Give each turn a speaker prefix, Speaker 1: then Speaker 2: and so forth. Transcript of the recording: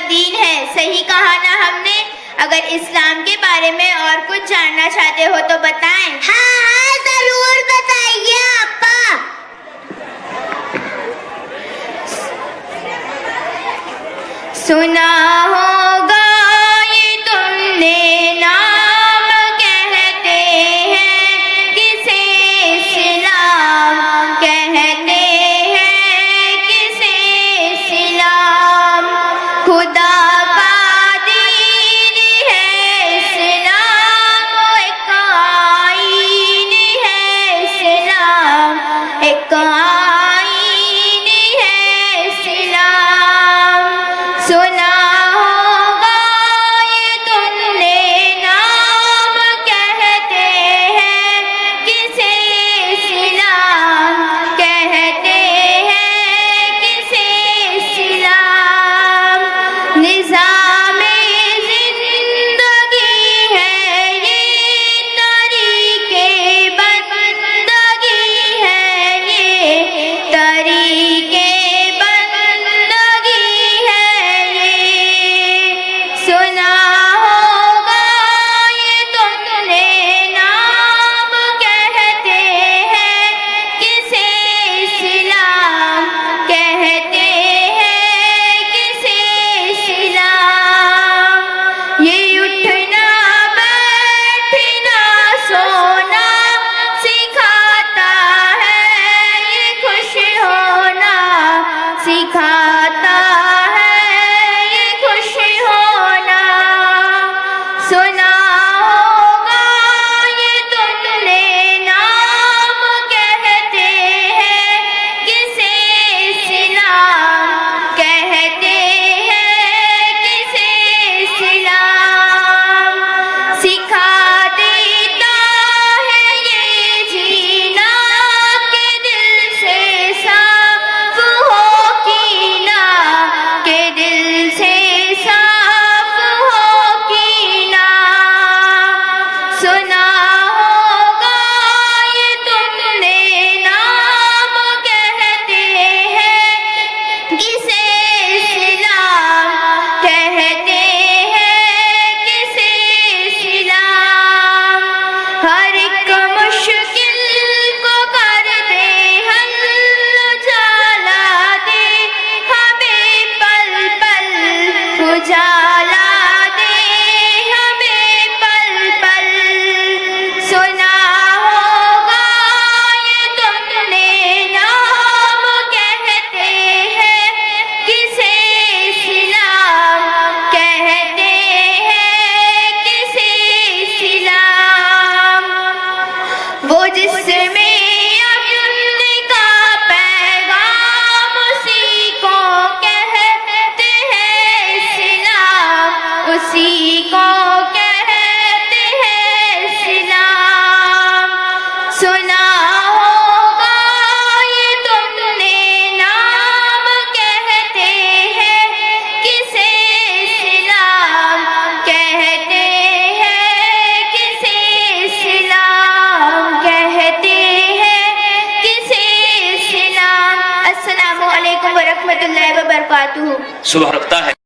Speaker 1: دین ہے، صحیح کہا نا ہم نے؟ اگر اسلام کے بارے میں اور کچھ جاننا چاہتے ہو تو بتائیں۔
Speaker 2: ہاں ضرور بتائیے آپا۔
Speaker 1: سنا ہوگا یہ تم نے نام کہتے ہیں کسے اسلام، کہتے ہیں کسے اسلام، خدا کا دین ہے اسلام، ایک آئین ہے اسلام، ایک آئین ہے اسلام۔ سنا ہوگا یہ تم نے نام کہتے ہیں کسے اسلام، کہتے ہیں کسے اسلام، نظام زندگی ہے یہ، طریقے بندگی ہے یہ، طریقے بندگی ہے یہ۔ سنا ہوگا یہ تم نے نام کہتے ہیں کسے اسلام، کہتے ہیں کسے اسلام، یہ اٹھنا بیٹھنا سونا سکھاتا ہے، یہ خوش ہونا سکھاتا ہے، یہ خوش ہونا۔ سنا ہوگا یہ تم نے نام کہتے ہیں کسے اسلام، کہتے ہیں کسے اسلام، سکھا دیتا ہے یہ جینا کہ دل سے صاف ہو کینا، کہ دل سے صاف ہو کینا۔ سنا ہوگا یہ تم نے نام کہتے ہیں کسے اسلام، کہتے ہیں کسے اسلام، ہر ایک مشکل کو کر دے حل، اجالا دے ہمیں پل پل، اجالا دے ہمیں پل پل۔ سنا ہوگا یہ تم نے نام کہتے ہیں کسے اسلام، کہتے ہیں کسے اسلام، وہ جس میں امن کا پیغام اسی کو کہتے ہیں اسلام، اسی کو کہتے ہیں اسلام۔ سنا ہوگا یہ تم نے نام کہتے ہیں کسے اسلام، کہتے ہیں کسے اسلام، کہتے ہیں کسے اسلام۔ السلام علیکم ورحمۃ اللہ وبرکاتہ۔
Speaker 3: صبح رکھتا ہے۔